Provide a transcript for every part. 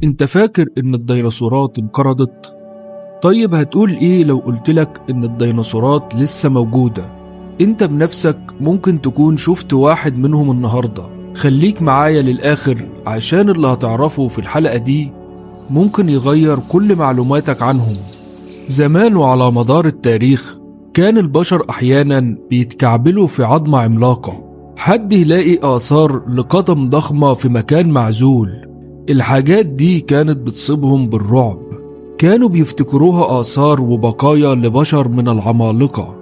انت فاكر ان الديناصورات انقرضت؟ طيب هتقول ايه لو قلتلك ان الديناصورات لسه موجودة؟ انت بنفسك ممكن تكون شفت واحد منهم النهاردة. خليك معايا للآخر عشان اللي هتعرفه في الحلقة دي ممكن يغير كل معلوماتك عنهم. زمان وعلى مدار التاريخ كان البشر أحيانا بيتكعبلوا في عظمة عملاقة، حد يلاقي آثار لقدم ضخمة في مكان معزول. الحاجات دي كانت بتصيبهم بالرعب، كانوا بيفتكروها آثار وبقايا لبشر من العمالقة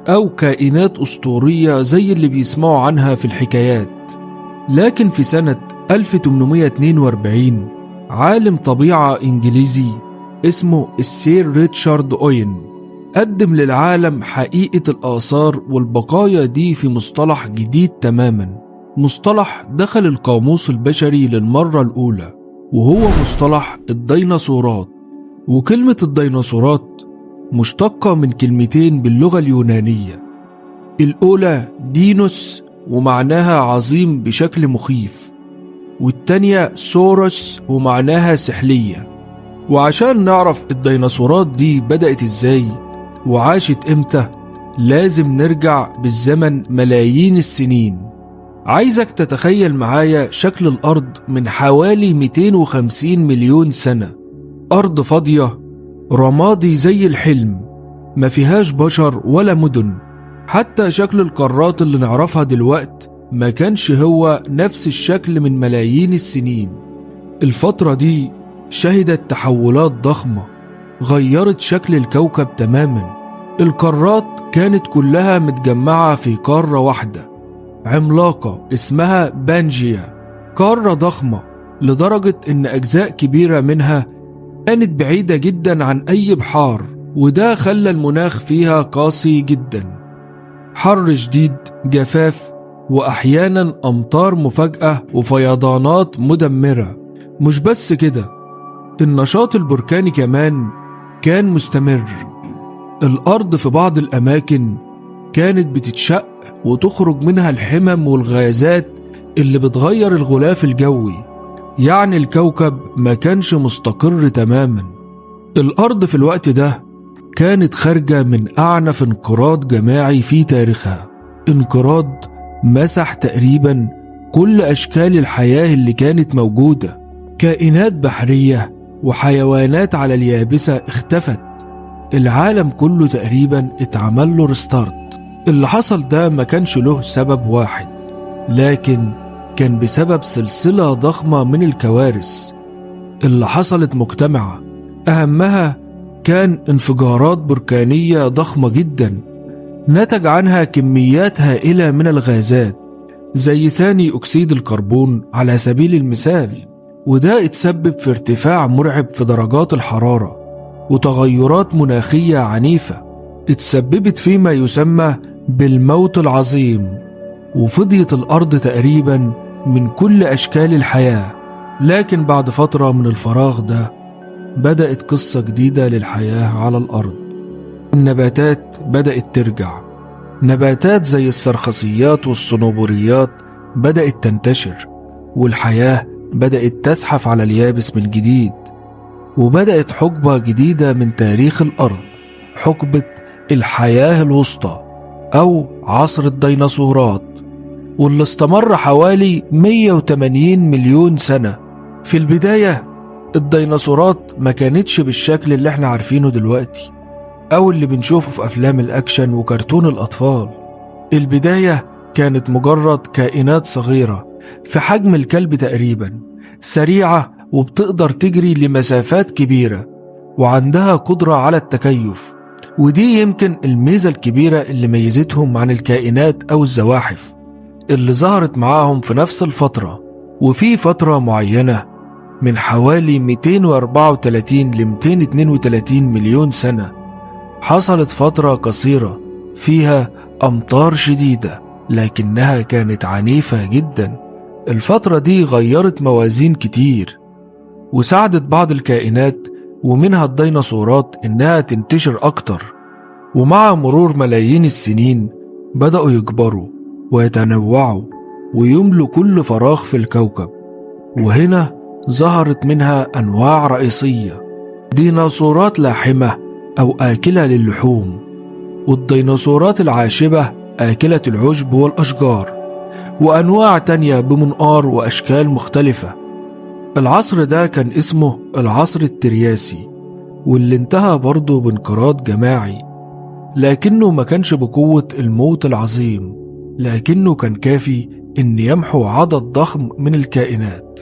أو كائنات أسطورية زي اللي بيسمعوا عنها في الحكايات. لكن في سنة 1842 عالم طبيعة إنجليزي اسمه السير ريتشارد أوين قدم للعالم حقيقة الآثار والبقايا دي في مصطلح جديد تماما، مصطلح دخل القاموس البشري للمرة الأولى، وهو مصطلح الديناصورات. وكلمة الديناصورات مشتقة من كلمتين باللغة اليونانية، الأولى دينوس ومعناها عظيم بشكل مخيف، والتانية سوروس ومعناها سحلية. وعشان نعرف الديناصورات دي بدأت ازاي وعاشت امتى لازم نرجع بالزمن ملايين السنين. عايزك تتخيل معايا شكل الأرض من حوالي 250 مليون سنة، أرض فاضية رمادي زي الحلم، ما فيهاش بشر ولا مدن. حتى شكل القارات اللي نعرفها دلوقت ما كانش هو نفس الشكل من ملايين السنين. الفترة دي شهدت تحولات ضخمة غيرت شكل الكوكب تماما. القارات كانت كلها متجمعة في قارة واحدة عملاقة اسمها بانجيا، قارة ضخمة لدرجة إن أجزاء كبيرة منها كانت بعيدة جدا عن أي بحار، وده خلى المناخ فيها قاسي جدا، حر شديد، جفاف، وأحيانا أمطار مفاجئة وفيضانات مدمرة. مش بس كده، النشاط البركاني كمان كان مستمر. الأرض في بعض الأماكن كانت بتتشق وتخرج منها الحمم والغازات اللي بتغير الغلاف الجوي، يعني الكوكب ما كانش مستقر تماما. الأرض في الوقت ده كانت خارجة من أعنف انقراض جماعي في تاريخها، انقراض مسح تقريبا كل أشكال الحياة اللي كانت موجودة. كائنات بحرية وحيوانات على اليابسة اختفت، العالم كله تقريبا اتعمل له ريستارت. اللي حصل ده ما كانش له سبب واحد، لكن كان بسبب سلسلة ضخمة من الكوارث اللي حصلت مجتمعة. أهمها كان انفجارات بركانية ضخمة جدا نتج عنها كميات هائلة من الغازات زي ثاني أكسيد الكربون على سبيل المثال، وده اتسبب في ارتفاع مرعب في درجات الحرارة وتغيرات مناخية عنيفة اتسببت فيما يسمى بالموت العظيم، وفضيت الأرض تقريبا من كل أشكال الحياة. لكن بعد فترة من الفراغ ده بدأت قصة جديدة للحياة على الأرض. النباتات بدأت ترجع، نباتات زي السرخسيات والصنوبريات بدأت تنتشر، والحياة بدأت تزحف على اليابس من جديد. وبدأت حقبة جديدة من تاريخ الأرض، حقبة الحياة الوسطى أو عصر الديناصورات، واللي استمر حوالي 180 مليون سنة. في البداية الديناصورات ما كانتش بالشكل اللي احنا عارفينه دلوقتي أو اللي بنشوفه في أفلام الأكشن وكرتون الأطفال. البداية كانت مجرد كائنات صغيرة في حجم الكلب تقريبا، سريعة وبتقدر تجري لمسافات كبيرة وعندها قدرة على التكيف، ودي يمكن الميزة الكبيرة اللي ميزتهم عن الكائنات أو الزواحف اللي ظهرت معاهم في نفس الفترة. وفي فترة معينة من حوالي 234 ل 232 مليون سنة حصلت فترة قصيرة فيها أمطار شديدة لكنها كانت عنيفة جدا. الفترة دي غيرت موازين كتير وساعدت بعض الكائنات ومنها الديناصورات إنها تنتشر أكتر، ومع مرور ملايين السنين بدأوا يكبروا ويتنوعوا ويملوا كل فراغ في الكوكب. وهنا ظهرت منها أنواع رئيسية: ديناصورات لاحمة أو آكلة للحوم، والديناصورات العاشبة آكلة العشب والأشجار، وأنواع تانية بمنقار وأشكال مختلفة. العصر ده كان اسمه العصر الترياسي، واللي انتهى برضه بانقراض جماعي، لكنه ما كانش بقوة الموت العظيم، لكنه كان كافي إن يمحو عدد ضخم من الكائنات.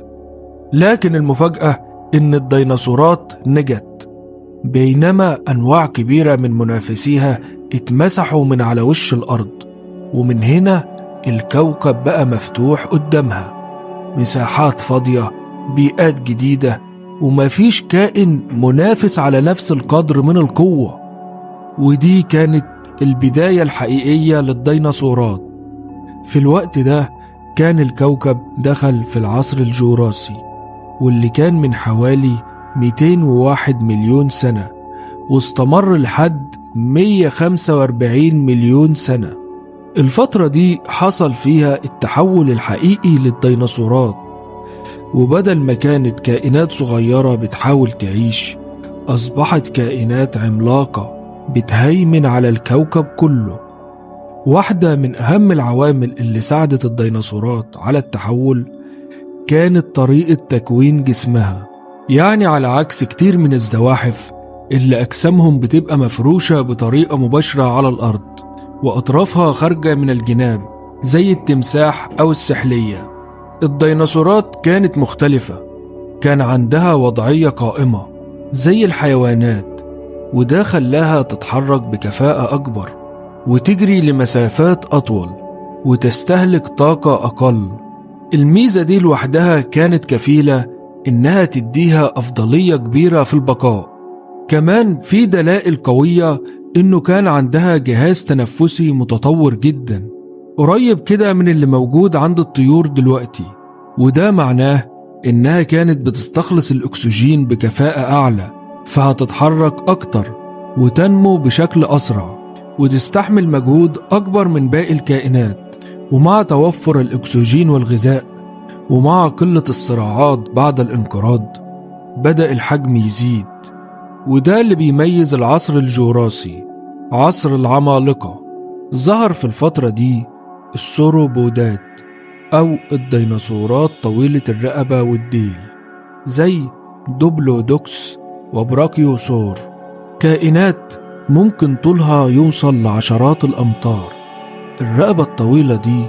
لكن المفاجأة إن الديناصورات نجت، بينما أنواع كبيرة من منافسيها اتمسحوا من على وش الأرض. ومن هنا الكوكب بقى مفتوح قدامها، مساحات فاضية، بيئات جديدة، ومفيش كائن منافس على نفس القدر من القوة. ودي كانت البداية الحقيقية للديناصورات. في الوقت ده كان الكوكب دخل في العصر الجوراسي، واللي كان من حوالي 201 مليون سنة، واستمر لحد 145 مليون سنة. الفترة دي حصل فيها التحول الحقيقي للديناصورات، وبدل ما كانت كائنات صغيرة بتحاول تعيش، أصبحت كائنات عملاقة بتهيمن على الكوكب كله. واحدة من أهم العوامل اللي ساعدت الديناصورات على التحول كانت طريقة تكوين جسمها. يعني على عكس كتير من الزواحف اللي أجسامهم بتبقى مفروشة بطريقة مباشرة على الأرض وأطرافها خارجة من الجناب زي التمساح أو السحلية، الديناصورات كانت مختلفة. كان عندها وضعية قائمة زي الحيوانات، وده خلاها تتحرك بكفاءة أكبر وتجري لمسافات أطول وتستهلك طاقة أقل. الميزة دي لوحدها كانت كفيلة إنها تديها أفضلية كبيرة في البقاء. كمان في دلائل قوية إنه كان عندها جهاز تنفسي متطور جدا، قريب كده من اللي موجود عند الطيور دلوقتي، وده معناه إنها كانت بتستخلص الأكسجين بكفاءة أعلى، فهتتحرك أكتر وتنمو بشكل أسرع وتستحمل مجهود أكبر من باقي الكائنات. ومع توفر الأكسجين والغذاء ومع قلة الصراعات بعد الانقراض بدأ الحجم يزيد، وده اللي بيميز العصر الجوراسي، عصر العمالقة. ظهر في الفترة دي السوروبودات أو الديناصورات طويلة الرقبة والديل زي دوبلودوكس وبراكيوسور، كائنات ممكن طولها يوصل لعشرات الأمتار. الرقبة الطويلة دي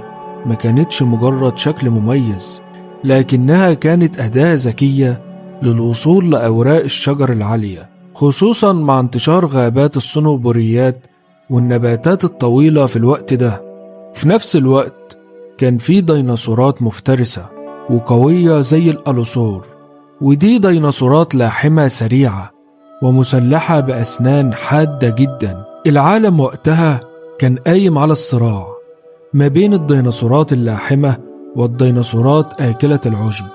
ما كانتش مجرد شكل مميز، لكنها كانت أداة ذكية للوصول لأوراق الشجر العالية، خصوصا مع انتشار غابات الصنوبريات والنباتات الطويلة في الوقت ده. في نفس الوقت كان في ديناصورات مفترسة وقوية زي الألوسور، ودي ديناصورات لاحمة سريعة ومسلحة بأسنان حادة جدا. العالم وقتها كان قايم على الصراع ما بين الديناصورات اللاحمة والديناصورات آكلة العشب.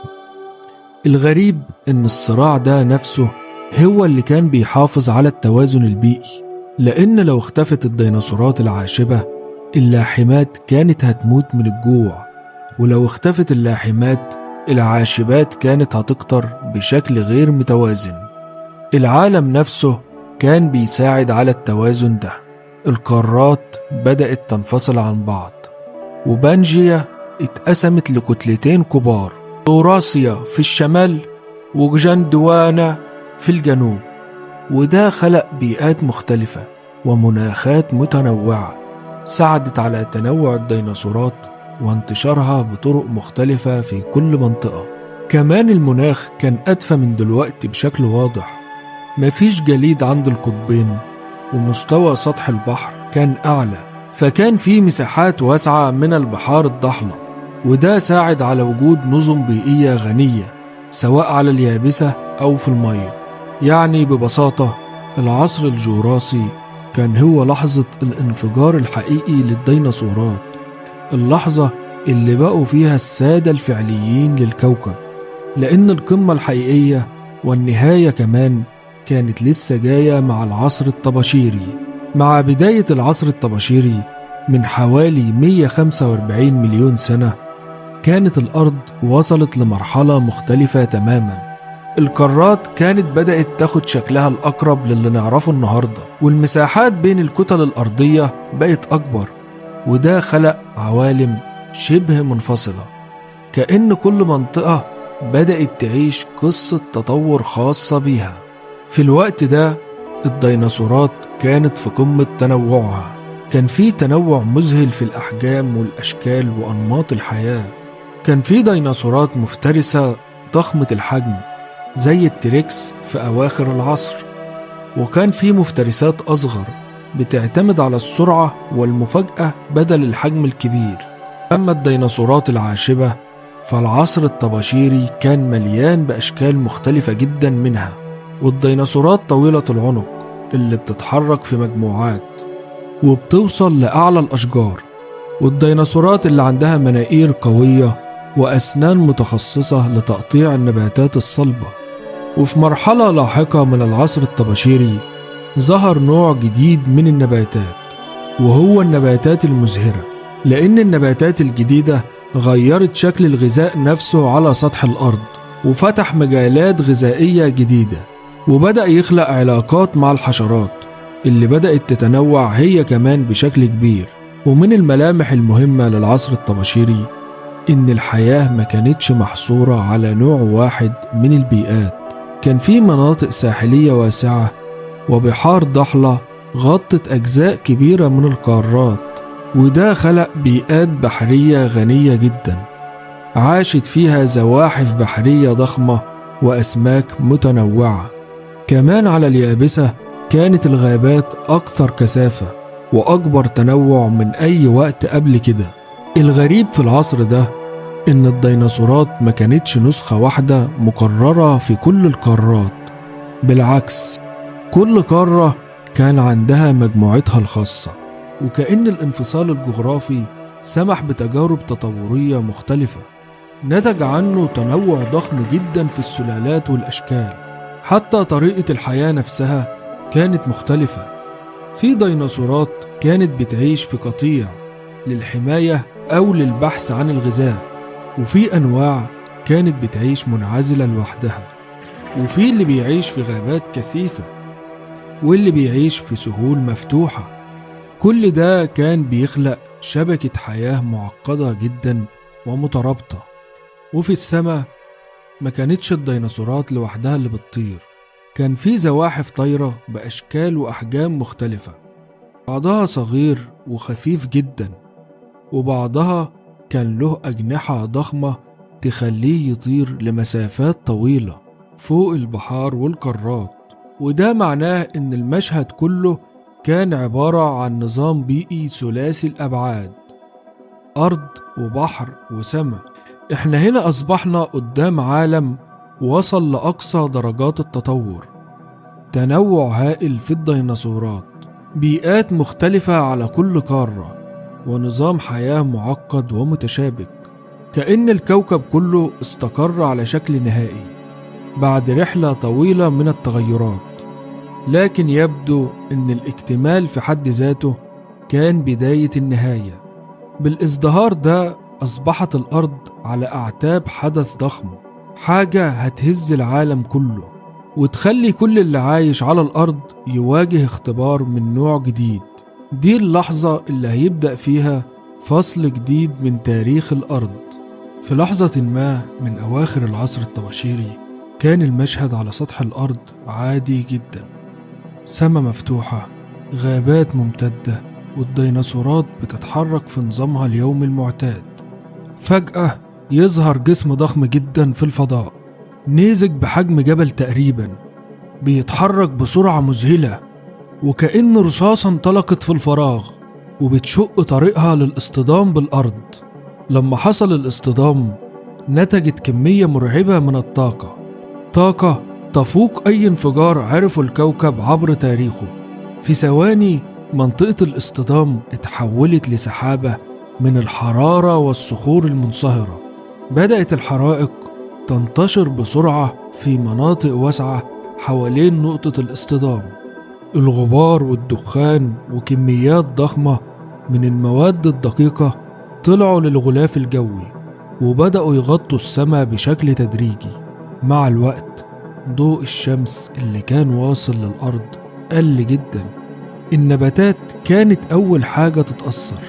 الغريب إن الصراع ده نفسه هو اللي كان بيحافظ على التوازن البيئي، لأن لو اختفت الديناصورات العاشبة اللاحمات كانت هتموت من الجوع، ولو اختفت اللاحمات العاشبات كانت هتكتر بشكل غير متوازن. العالم نفسه كان بيساعد على التوازن ده. القارات بدأت تنفصل عن بعض، وبانجيا اتقسمت لكتلتين كبار، اوراسيا في الشمال وجندوانا في الجنوب، وده خلق بيئات مختلفة ومناخات متنوعة ساعدت على تنوع الديناصورات وانتشارها بطرق مختلفة في كل منطقة. كمان المناخ كان أدفى من دلوقتي بشكل واضح، مفيش جليد عند القطبين، ومستوى سطح البحر كان أعلى، فكان في مساحات واسعة من البحار الضحلة، وده ساعد على وجود نظم بيئية غنية سواء على اليابسة أو في المية. يعني ببساطة العصر الجوراسي كان هو لحظة الانفجار الحقيقي للديناصورات، اللحظة اللي بقوا فيها السادة الفعليين للكوكب، لأن القمة الحقيقية والنهاية كمان كانت لسه جاية مع العصر الطباشيري. مع بداية العصر الطباشيري من حوالي 145 مليون سنة كانت الأرض وصلت لمرحلة مختلفة تماما. القارات كانت بدأت تاخد شكلها الأقرب للي نعرفه النهاردة، والمساحات بين الكتل الأرضية بقت أكبر، وده خلق عوالم شبه منفصلة، كأن كل منطقة بدأت تعيش قصة تطور خاصة بيها. في الوقت ده الديناصورات كانت في قمة تنوعها، كان في تنوع مذهل في الأحجام والأشكال وأنماط الحياة. كان في ديناصورات مفترسة ضخمة الحجم زي التريكس في أواخر العصر، وكان في مفترسات أصغر بتعتمد على السرعة والمفاجأة بدل الحجم الكبير. أما الديناصورات العاشبة فالعصر الطباشيري كان مليان بأشكال مختلفة جدا منها، والديناصورات طويلة العنق اللي بتتحرك في مجموعات وبتوصل لأعلى الأشجار، والديناصورات اللي عندها مناقير قوية وأسنان متخصصة لتقطيع النباتات الصلبة. وفي مرحلة لاحقة من العصر الطباشيري ظهر نوع جديد من النباتات، وهو النباتات المزهرة، لأن النباتات الجديدة غيرت شكل الغذاء نفسه على سطح الأرض وفتح مجالات غذائية جديدة، وبدأ يخلق علاقات مع الحشرات اللي بدأت تتنوع هي كمان بشكل كبير. ومن الملامح المهمة للعصر الطباشيري إن الحياة ما كانتش محصورة على نوع واحد من البيئات، كان في مناطق ساحلية واسعة وبحار ضحلة غطت أجزاء كبيرة من القارات، وده خلق بيئات بحرية غنية جدا عاشت فيها زواحف بحرية ضخمة وأسماك متنوعة. كمان على اليابسة كانت الغابات أكثر كثافة وأكبر تنوع من أي وقت قبل كده. الغريب في العصر ده إن الديناصورات ما كانتش نسخة واحدة مكررة في كل القارات، بالعكس كل قارة كان عندها مجموعتها الخاصة، وكأن الانفصال الجغرافي سمح بتجارب تطورية مختلفة نتج عنه تنوع ضخم جدا في السلالات والأشكال. حتى طريقة الحياة نفسها كانت مختلفة. في ديناصورات كانت بتعيش في قطيع للحماية أو للبحث عن الغذاء، وفي أنواع كانت بتعيش منعزلة لوحدها، وفي اللي بيعيش في غابات كثيفة، واللي بيعيش في سهول مفتوحة. كل ده كان بيخلق شبكة حياة معقدة جدا ومترابطة. وفي السماء ما كانتش الديناصورات لوحدها اللي بتطير، كان في زواحف طايرة بأشكال وأحجام مختلفة، بعضها صغير وخفيف جدا، وبعضها كان له أجنحة ضخمة تخليه يطير لمسافات طويلة فوق البحار والقارات. وده معناه إن المشهد كله كان عبارة عن نظام بيئي ثلاثي الأبعاد، أرض وبحر وسماء. إحنا هنا أصبحنا قدام عالم وصل لأقصى درجات التطور، تنوع هائل في الديناصورات، بيئات مختلفة على كل قارة، ونظام حياة معقد ومتشابك، كأن الكوكب كله استقر على شكل نهائي بعد رحلة طويلة من التغيرات. لكن يبدو أن الاكتمال في حد ذاته كان بداية النهاية. بالازدهار ده أصبحت الأرض على أعتاب حدث ضخم، حاجة هتهز العالم كله وتخلي كل اللي عايش على الأرض يواجه اختبار من نوع جديد. دي اللحظة اللي هيبدأ فيها فصل جديد من تاريخ الأرض. في لحظة ما من أواخر العصر الطباشيري كان المشهد على سطح الأرض عادي جدا، سماء مفتوحة، غابات ممتدة، والديناصورات بتتحرك في نظامها اليومي المعتاد. فجأة يظهر جسم ضخم جدا في الفضاء، نيزك بحجم جبل تقريبا، بيتحرك بسرعة مذهلة وكأن رصاصة انطلقت في الفراغ وبتشق طريقها للاصطدام بالأرض. لما حصل الاصطدام نتجت كمية مرعبة من الطاقة، طاقة تفوق أي انفجار عرفه الكوكب عبر تاريخه. في ثواني منطقة الاصطدام اتحولت لسحابة من الحرارة والصخور المنصهرة. بدأت الحرائق تنتشر بسرعة في مناطق واسعة حوالين نقطة الاصطدام. الغبار والدخان وكميات ضخمة من المواد الدقيقة طلعوا للغلاف الجوي، وبدأوا يغطوا السماء بشكل تدريجي. مع الوقت ضوء الشمس اللي كان واصل للأرض قل جدا. النباتات كانت أول حاجة تتأثر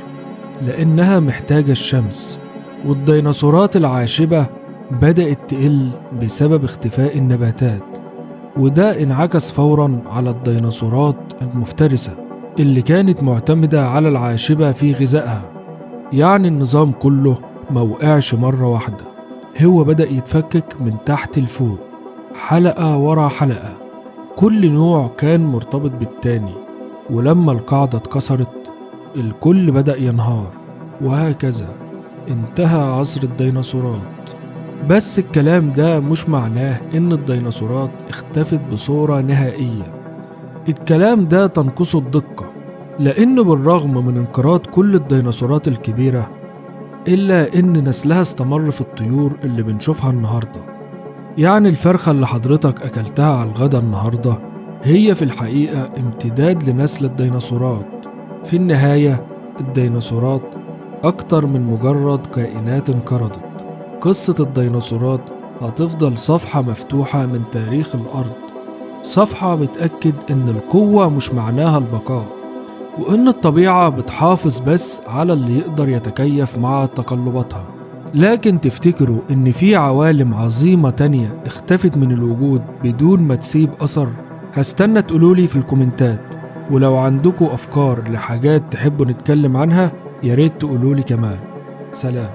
لأنها محتاجة الشمس، والديناصورات العاشبة بدأت تقل بسبب اختفاء النباتات، وده انعكس فورا على الديناصورات المفترسة اللي كانت معتمدة على العاشبة في غذائها. يعني النظام كله موقعش مرة واحدة، هو بدأ يتفكك من تحت لفوق، حلقة ورا حلقة. كل نوع كان مرتبط بالتاني، ولما القاعدة اتكسرت الكل بدأ ينهار، وهكذا انتهى عصر الديناصورات. بس الكلام ده مش معناه ان الديناصورات اختفت بصورة نهائية. الكلام ده تنقصه الدقة، لان بالرغم من انقراض كل الديناصورات الكبيرة إلا إن نسلها استمر في الطيور اللي بنشوفها النهاردة. يعني الفرخة اللي حضرتك أكلتها على الغدا النهاردة هي في الحقيقة امتداد لنسل الديناصورات. في النهاية الديناصورات أكتر من مجرد كائنات انقرضت. قصة الديناصورات هتفضل صفحة مفتوحة من تاريخ الأرض، صفحة بتأكد إن القوة مش معناها البقاء، وإن الطبيعة بتحافظ بس على اللي يقدر يتكيف مع تقلباتها. لكن تفتكروا إن في عوالم عظيمة تانية اختفت من الوجود بدون ما تسيب أثر؟ هستنى تقولولي في الكومنتات، ولو عندكوا أفكار لحاجات تحبوا نتكلم عنها ياريت تقولولي كمان. سلام.